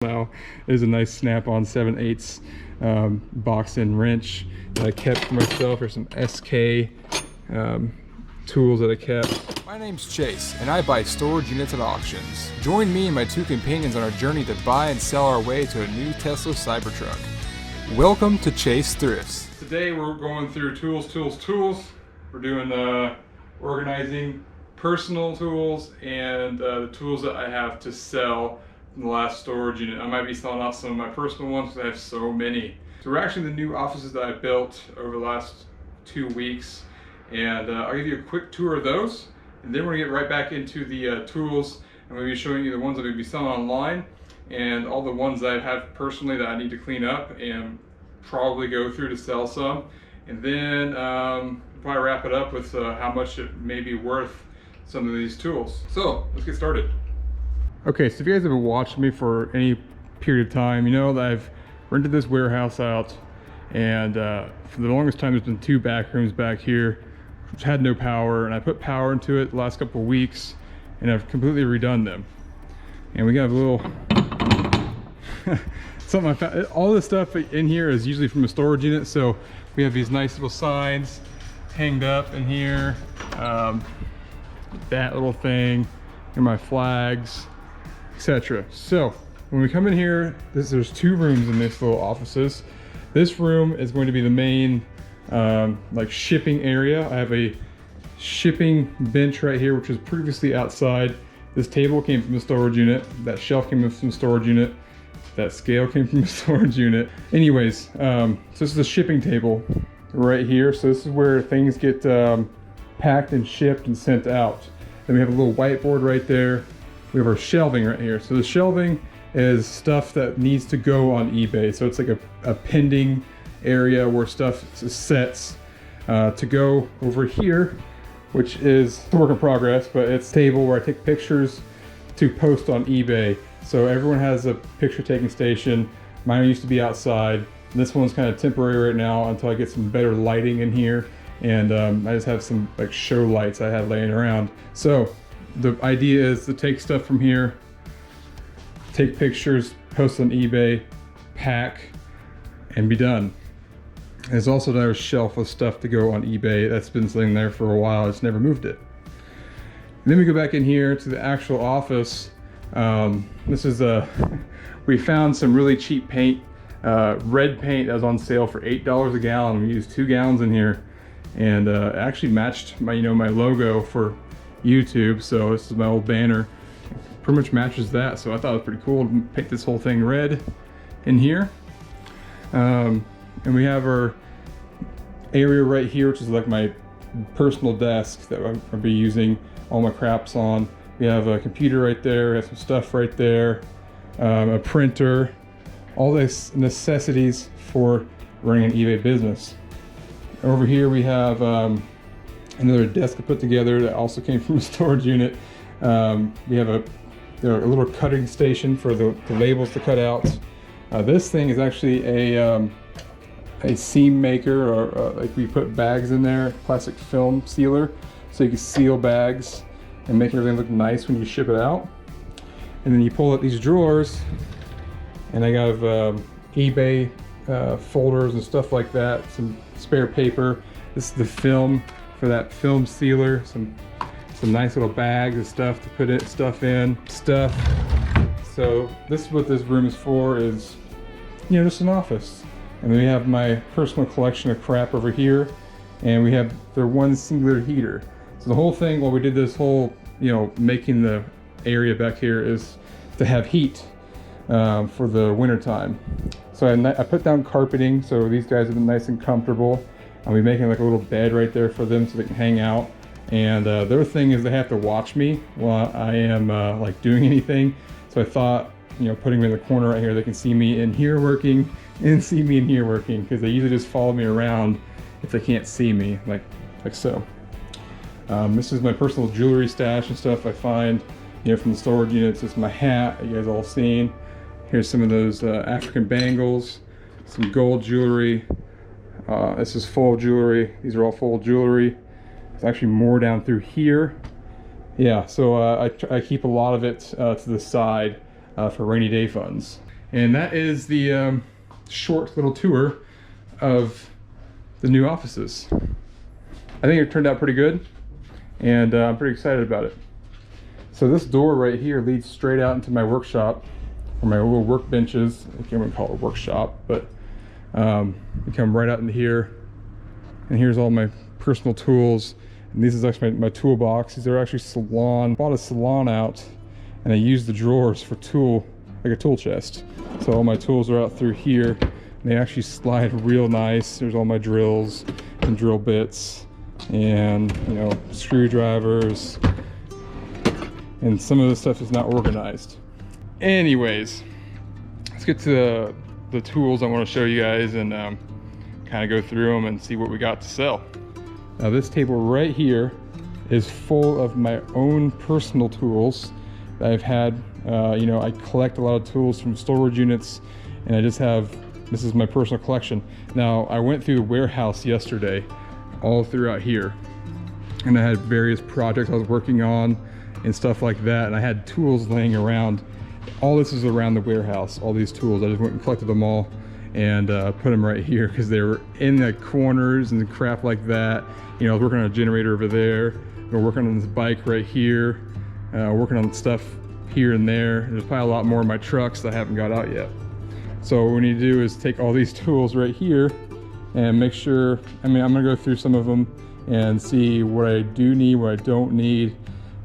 Now is a nice snap-on 7/8 box-in wrench that I kept for myself. There's some SK tools that I kept. My name's Chase, and I buy storage units at auctions. Join me and my two companions on our journey to buy and sell our way to a new Tesla Cybertruck. Welcome to Chase Thrifts. Today we're going through tools. We're doing organizing personal tools and the tools that I have to sell in the last storage unit. I might be selling off some of my personal ones because I have so many. So we're actually in the new offices that I built over the last 2 weeks, and I'll give you a quick tour of those, and then we're gonna get right back into the tools. I'm gonna be showing you the ones that I'm gonna be selling online and all the ones that I have personally that I need to clean up and probably go through to sell some, and then probably wrap it up with how much it may be worth some of these tools. So let's get started. Okay, so if you guys have been watching me for any period of time, you know that I've rented this warehouse out, and for the longest time there's been 2 back rooms back here which had no power, and I put power into it the last couple of weeks and I've completely redone them. And we got a little something I found. All this stuff in here is usually from a storage unit, so we have these nice little signs hanged up in here, that little thing, and my flags, etc. So when we come in here, there's 2 rooms in this little offices. This room is going to be the main like shipping area. I have a shipping bench right here, which was previously outside. This table came from the storage unit. That shelf came from the storage unit. That scale came from the storage unit. Anyways, so this is the shipping table right here. So this is where things get packed and shipped and sent out. Then we have a little whiteboard right there. We have our shelving right here. So the shelving is stuff that needs to go on eBay. So it's like a pending area where stuff sets to go over here, which is a work in progress, but it's a table where I take pictures to post on eBay. So everyone has a picture taking station. Mine used to be outside. This one's kind of temporary right now until I get some better lighting in here. And I just have some like show lights I had laying around. So the idea is to take stuff from here, take pictures, post on eBay, pack, and be done. There's also another shelf of stuff to go on eBay that's been sitting there for a while. I just never moved it. And then we go back in here to the actual office. This is we found some really cheap paint, red paint that was on sale for $8 a gallon. We used 2 gallons in here, and it actually matched my my logo for YouTube. So this is my old banner, pretty much matches that. So I thought it was pretty cool to paint this whole thing red in here. And we have our area right here, which is like my personal desk that I'll be using all my craps on. We have a computer right there, we have some stuff right there, a printer, all these necessities for running an eBay business. Over here we have another desk I put together that also came from a storage unit. We have a little cutting station for the labels to cut out. This thing is actually a seam maker, or like we put bags in there, plastic film sealer, so you can seal bags and make everything look nice when you ship it out. And then you pull out these drawers, and I got eBay folders and stuff like that, some spare paper. This is the film for that film sealer, some nice little bags of stuff to put stuff in. So this is what this room is for, is just an office. And then we have my personal collection of crap over here, and we have their one singular heater. So the whole thing, while we did this whole, making the area back here, is to have heat for the winter time. So I put down carpeting, so these guys have been nice and comfortable. I'll be making like a little bed right there for them so they can hang out. And their thing is they have to watch me while I am like doing anything. So I thought, putting them in the corner right here, they can see me in here working and see me in here working, because they usually just follow me around if they can't see me, like so. This is my personal jewelry stash and stuff I find from the storage units. This is my hat you guys all seen. Here's some of those African bangles, some gold jewelry. This is full jewelry. These are all full jewelry. There's actually more down through here. Yeah, so I keep a lot of it to the side for rainy day funds. And that is the short little tour of the new offices. I think it turned out pretty good, and I'm pretty excited about it. So this door right here leads straight out into my workshop, or my little workbenches. I can't even call it a workshop, but you come right out into here, and here's all my personal tools. And this is actually my toolbox. These are actually salon. Bought a salon out, and I used the drawers for like a tool chest. So all my tools are out through here, and they actually slide real nice. There's all my drills and drill bits, and screwdrivers, and some of this stuff is not organized. Anyways, let's get to the tools I want to show you guys, and kind of go through them and see what we got to sell. Now this table right here is full of my own personal tools that I've had. I collect a lot of tools from storage units, and this is my personal collection. Now I went through the warehouse yesterday, all throughout here, and I had various projects I was working on and stuff like that, and I had tools laying around. All this is around the warehouse, all these tools. I just went and collected them all and put them right here because they were in the corners and crap like that. I was working on a generator over there. We're working on this bike right here, working on stuff here and there. There's probably a lot more in my trucks that I haven't got out yet. So what we need to do is take all these tools right here and make sure, I'm gonna go through some of them and see what I do need, what I don't need,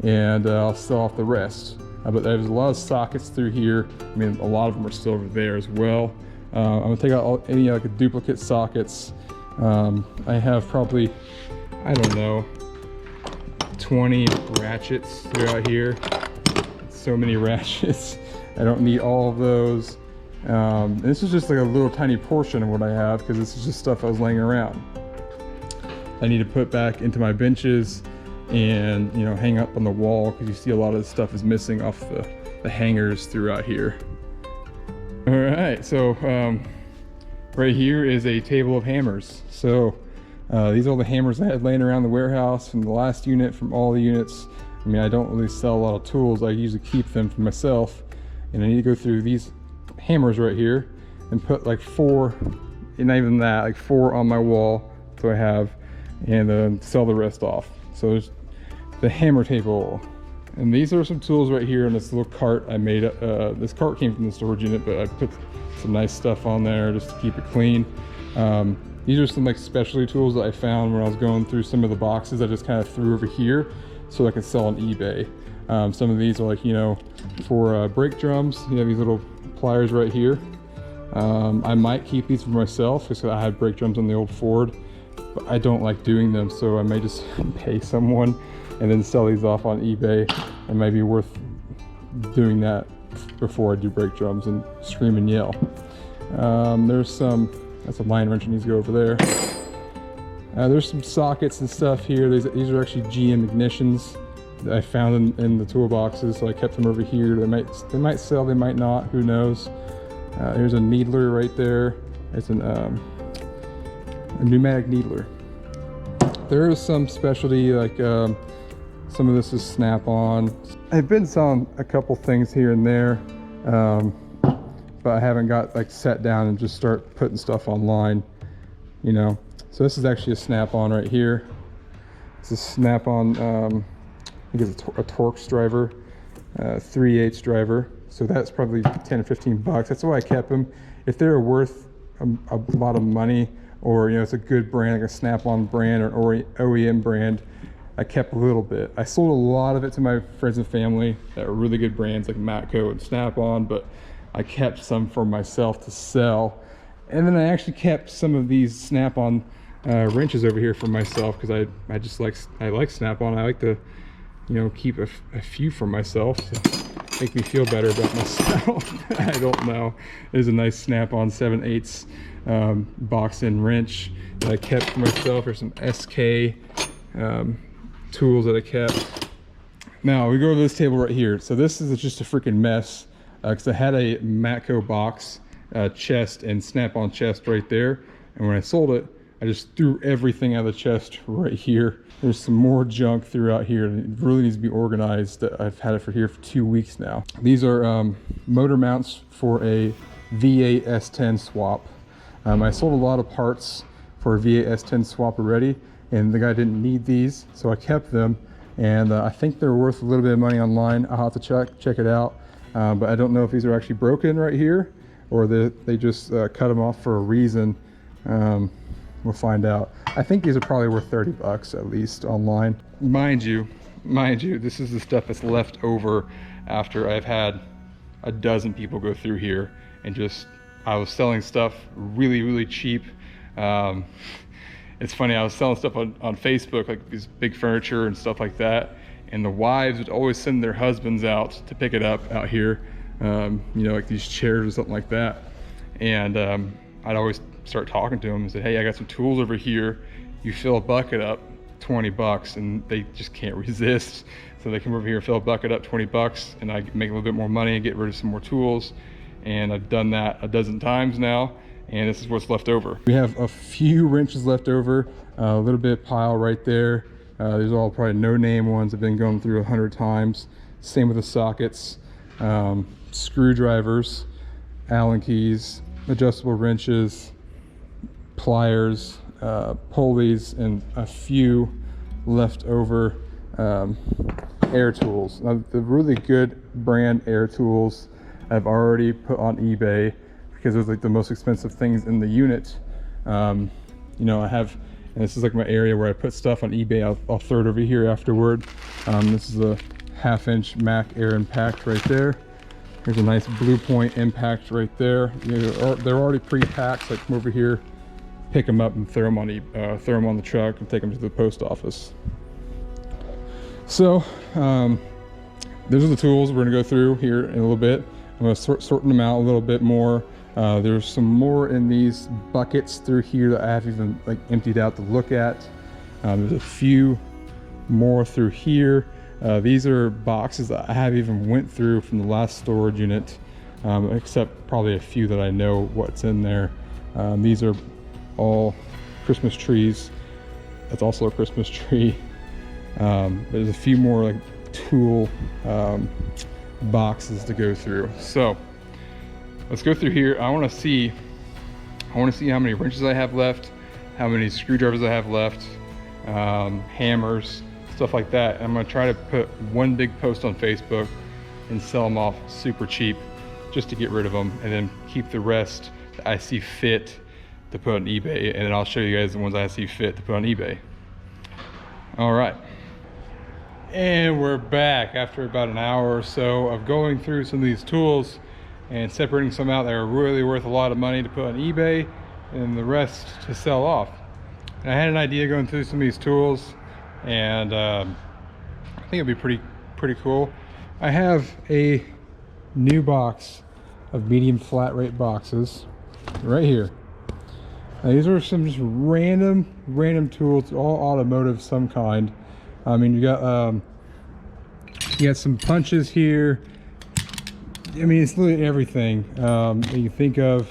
and I'll sell off the rest. But there's a lot of sockets through here. A lot of them are still over there as well. I'm gonna take out any like duplicate sockets. I have probably, I don't know, 20 ratchets throughout here. So many ratchets. I don't need all of those. This is just like a little tiny portion of what I have, because this is just stuff I was laying around. I need to put back into my benches and hang up on the wall, because you see a lot of this stuff is missing off the hangers throughout here. All right, so right here is a table of hammers. So these are all the hammers I had laying around the warehouse from the last unit, from all the units. I don't really sell a lot of tools. I usually keep them for myself, and I need to go through these hammers right here and put like 4, and not even that, like 4 on my wall, so I have, and then sell the rest off. So there's the hammer table, and these are some tools right here in this little cart I made. This cart came from the storage unit, but I put some nice stuff on there just to keep it clean. These are some like specialty tools that I found when I was going through some of the boxes. I just kind of threw over here so I could sell on eBay. Some of these are like, for brake drums. You have these little pliers right here. I might keep these for myself because I had brake drums on the old Ford, but I don't like doing them, so I may just pay someone and then sell these off on eBay. It might be worth doing that before I do brake drums and scream and yell. That's a line wrench that needs to go over there. There's some sockets and stuff here. These are actually GM ignitions that I found in the toolboxes, so I kept them over here. They might sell, they might not, who knows. There's a needler right there. It's a pneumatic needler. There is some specialty, like some of this is snap-on. I've been selling a couple things here and there, but I haven't got like sat down and just start putting stuff online, So this is actually a snap-on right here. It's a snap-on, I think it's a Torx driver, 3/8 driver. So that's probably 10 or 15 bucks. That's why I kept them. If they're worth a lot of money, or it's a good brand, like a snap-on brand or an OEM brand, I kept a little bit. I sold a lot of it to my friends and family that were really good brands like Matco and Snap-on, but I kept some for myself to sell. And then I actually kept some of these Snap-on wrenches over here for myself, because I like Snap-on. I like to keep a few for myself to make me feel better about myself. I don't know. There's a nice Snap-on 7/8 box-in wrench that I kept for myself. There's some SK tools that I kept. Now we go to this table right here. So this is just a freaking mess, because I had a Matco box chest and Snap-on chest right there, and when I sold it, I just threw everything out of the chest right here. There's some more junk throughout here, and it really needs to be organized. I've had it here for 2 weeks now. These are motor mounts for a V8 S10 swap. I sold a lot of parts for a V8 S10 swap already, and the guy didn't need these, so I kept them. And I think they're worth a little bit of money online. I'll have to check it out. But I don't know if these are actually broken right here, or they just cut them off for a reason. We'll find out. I think these are probably worth 30 bucks at least online. Mind you, this is the stuff that's left over after I've had a dozen people go through here, and I was selling stuff really cheap. It's funny, I was selling stuff on Facebook, like these big furniture and stuff like that, and the wives would always send their husbands out to pick it up out here, you know, like these chairs or something like that. And I'd always start talking to them and say, hey, I got some tools over here. You fill a bucket up, 20 bucks, and they just can't resist. So they come over here, fill a bucket up, 20 bucks, and I make a little bit more money and get rid of some more tools. And I've done that a dozen times now, and this is what's left over. We have a few wrenches left over, a little bit pile right there. These are all probably no-name ones I've been going through 100 times. Same with the sockets, screwdrivers, Allen keys, adjustable wrenches, pliers, pulleys, and a few left over air tools. Now, the really good brand air tools I've already put on eBay because those are like the most expensive things in the unit. You know, I have, and this is like my area where I put stuff on eBay. I'll throw it over here afterward. This is a 1/2-inch Mac Air Impact right there. There's a nice Blue Point impact right there. You know, they're already pre-packed, so I come over here, pick them up, and throw them on the truck and take them to the post office. So those are the tools we're gonna go through here in a little bit. I'm gonna sorting them out a little bit more. There's some more in these buckets through here that I haven't even like emptied out to look at. There's a few more through here. These are boxes that I haven't even went through from the last storage unit, except probably a few that I know what's in there. These are all Christmas trees. That's also a Christmas tree. There's a few more like tool boxes to go through. So let's go through here. I want to see how many wrenches I have left, how many screwdrivers I have left, hammers, stuff like that. I'm going to try to put one big post on Facebook and sell them off super cheap just to get rid of them, and then keep the rest that I see fit to put on eBay, and then I'll show you guys the ones I see fit to put on eBay. All right. And we're back after about an hour or so of going through some of these tools and separating some out that are really worth a lot of money to put on eBay, and the rest to sell off. And I had an idea going through some of these tools, and I think it'd be pretty cool. I have a new box of medium flat rate boxes right here. Now, these are some just random tools, all automotive some kind. I mean, you got some punches here. I mean, it's literally everything that you think of.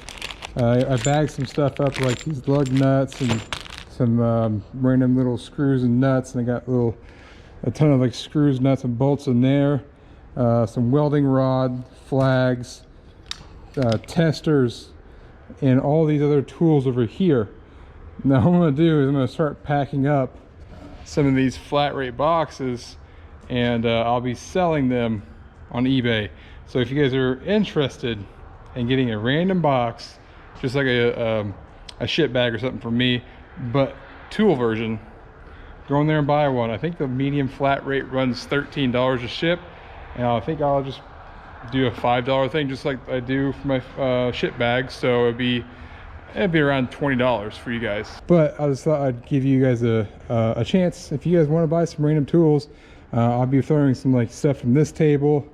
I bagged some stuff up, like these lug nuts and some random little screws and nuts, and I got a ton of like screws, nuts, and bolts in there. Some welding rod, flags, testers, and all these other tools over here. Now what I'm going to do is I'm going to start packing up some of these flat rate boxes, and I'll be selling them on eBay. So if you guys are interested in getting a random box, just like a shit bag or something for me, but tool version, go in there and buy one. I think the medium flat rate runs $13 a ship, and I think I'll just do a $5 thing just like I do for my ship bags. So it'd be around $20 for you guys. But I just thought I'd give you guys a chance. If you guys want to buy some random tools, I'll be throwing some like stuff from this table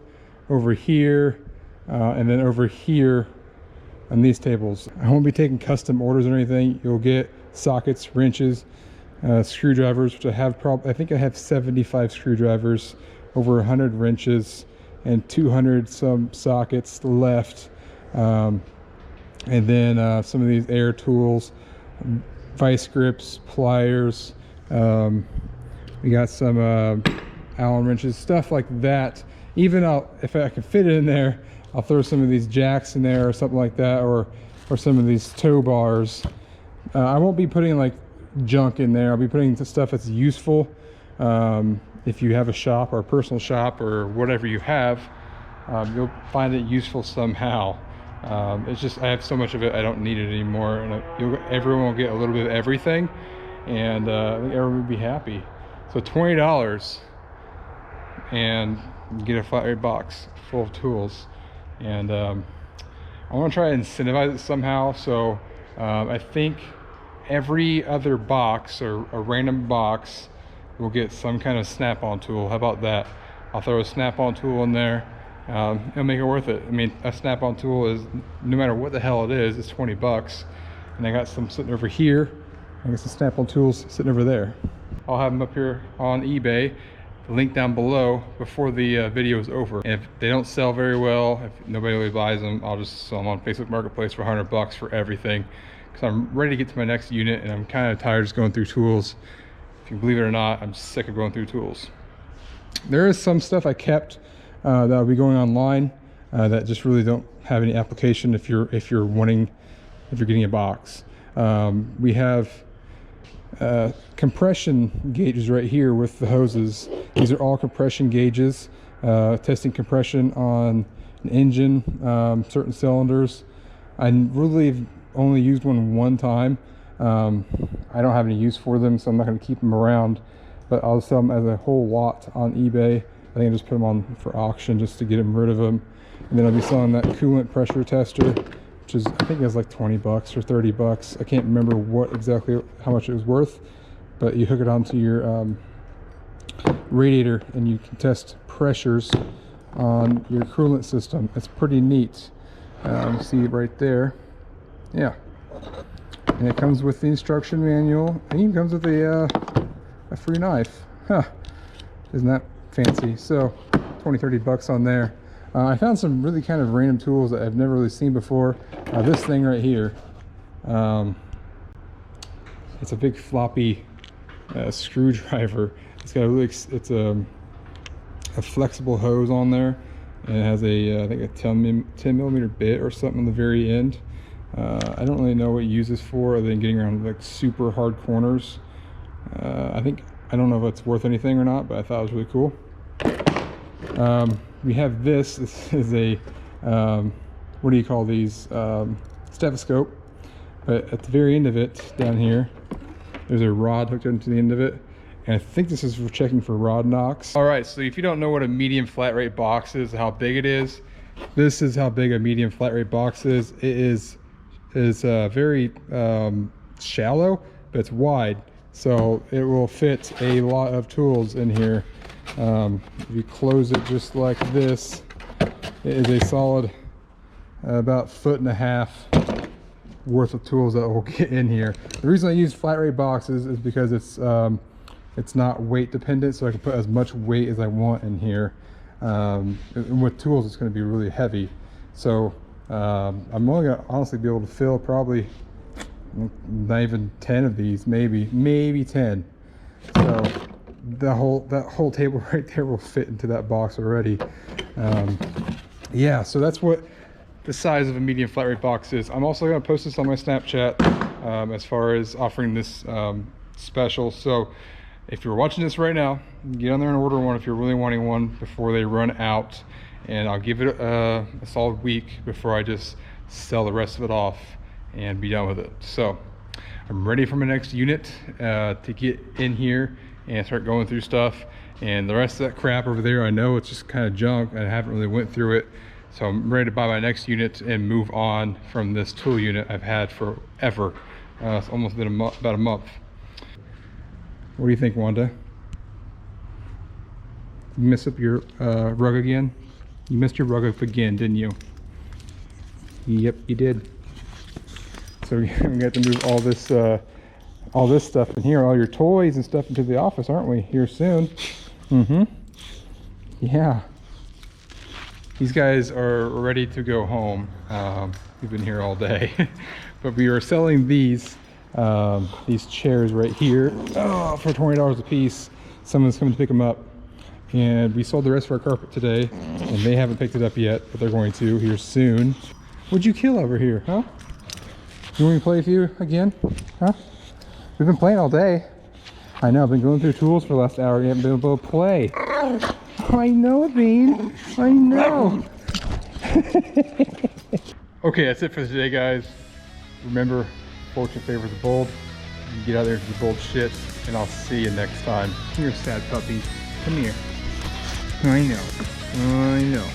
over here, and then over here on these tables. I won't be taking custom orders or anything. You'll get sockets, wrenches, screwdrivers, which I think I have 75 screwdrivers, over 100 wrenches, and 200 some sockets left. And then some of these air tools, vice grips, pliers. We got some Allen wrenches, stuff like that. Even if I can fit it in there, I'll throw some of these jacks in there or something like that, or some of these tow bars. I won't be putting like junk in there. I'll be putting the stuff that's useful. If you have a shop or a personal shop or whatever you have, you'll find it useful somehow. It's just I have so much of it I don't need it anymore, and everyone will get a little bit of everything, and I think everyone will be happy. So $20 and you get a flat rate box full of tools, and I want to try to incentivize it somehow. So I think every other box or a random box will get some kind of snap-on tool. How about that? I'll throw a snap-on tool in there. It'll make it worth it. I mean, a snap-on tool is, no matter what the hell it is, it's 20 bucks. And I got some sitting over here. I got some snap-on tools sitting over there. I'll have them up here on eBay. The link down below before the video is over. And if they don't sell very well, if nobody really buys them, I'll just sell them on Facebook Marketplace for 100 bucks for everything. Because I'm ready to get to my next unit, and I'm kind of tired of just going through tools. If you believe it or not, I'm sick of going through tools. There is some stuff I kept that will be going online that just really don't have any application if you're getting a box. We have compression gauges right here with the hoses. These are all compression gauges, testing compression on an engine, certain cylinders. I really have only used one time. I don't have any use for them, so I'm not going to keep them around, but I'll sell them as a whole lot on eBay. I think I'll just put them on for auction just to get rid of them. And then I'll be selling that coolant pressure tester, which is, I think it's like 20 bucks or 30 bucks. I can't remember how much it was worth, but you hook it onto your radiator and you can test pressures on your coolant system. It's pretty neat. See it right there. Yeah. And it comes with the instruction manual, and even comes with a free knife. Huh. Isn't that fancy? So 20-30 bucks on there. I found some really kind of random tools that I've never really seen before. This thing right here, it's a big floppy screwdriver. It's got a flexible hose on there, and it has I think a 10 millimeter bit or something on the very end. I don't really know what it uses for other than getting around like super hard corners. I don't know if it's worth anything or not, but I thought it was really cool. We have this is a what do you call these, stethoscope, but at the very end of it down here there's a rod hooked into the end of it, and I think this is for checking for rod knocks. All right, so if you don't know what a medium flat rate box is, how big it is, this is how big a medium flat rate box is. It is very shallow, but it's wide, so it will fit a lot of tools in here. If you close it just like this, it is a solid about 1.5 foot worth of tools that will get in here. The reason I use flat rate boxes is because it's not weight dependent, so I can put as much weight as I want in here. And with tools, it's going to be really heavy. So I'm only gonna honestly be able to fill probably not even 10 of these, maybe 10. So that whole table right there will fit into that box already. Yeah, so that's what the size of a medium flat rate box is. I'm also going to post this on my Snapchat as far as offering this special. So if you're watching this right now, get on there and order one if you're really wanting one before they run out. And I'll give it a solid week before I just sell the rest of it off and be done with it. So I'm ready for my next unit to get in here and start going through stuff. And the rest of that crap over there, I know it's just kind of junk. I haven't really went through it. So I'm ready to buy my next unit and move on from this tool unit I've had forever. It's almost been about a month. What do you think, Wanda? You messed up your rug again? You messed your rug up again, didn't you? Yep, you did. So we got to move all this stuff in here, all your toys and stuff into the office, aren't we? Here soon. Yeah. These guys are ready to go home. We've been here all day, but we are selling these chairs right here for $20 a piece. Someone's coming to pick them up. And we sold the rest of our carpet today, and they haven't picked it up yet, but they're going to here soon. What'd you kill over here, huh? You want me to play with you again? Huh? We've been playing all day. I know, I've been going through tools for the last hour. You haven't been able to play. I know, Bean. I know. Okay, that's it for today, guys. Remember, fortune favors the bold. You get out there and do bold shit, and I'll see you next time. Come here, sad puppy. Come here. I know. I know.